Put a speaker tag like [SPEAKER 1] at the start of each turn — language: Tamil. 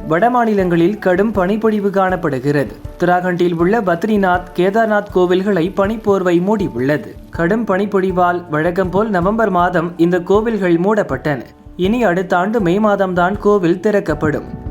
[SPEAKER 1] வட மாநிலங்களில் கடும் பனிப்பொழிவு காணப்படுகிறது. உத்தராகண்டில் உள்ள பத்ரிநாத், கேதார்நாத் கோவில்களை பனிப்போர்வை மூடியுள்ளது. கடும் பனிப்பொழிவால் வழக்கம் போல் நவம்பர் மாதம் இந்த கோவில்கள் மூடப்பட்டன. இனி அடுத்த ஆண்டு மே மாதம்தான் கோவில் திறக்கப்படும்.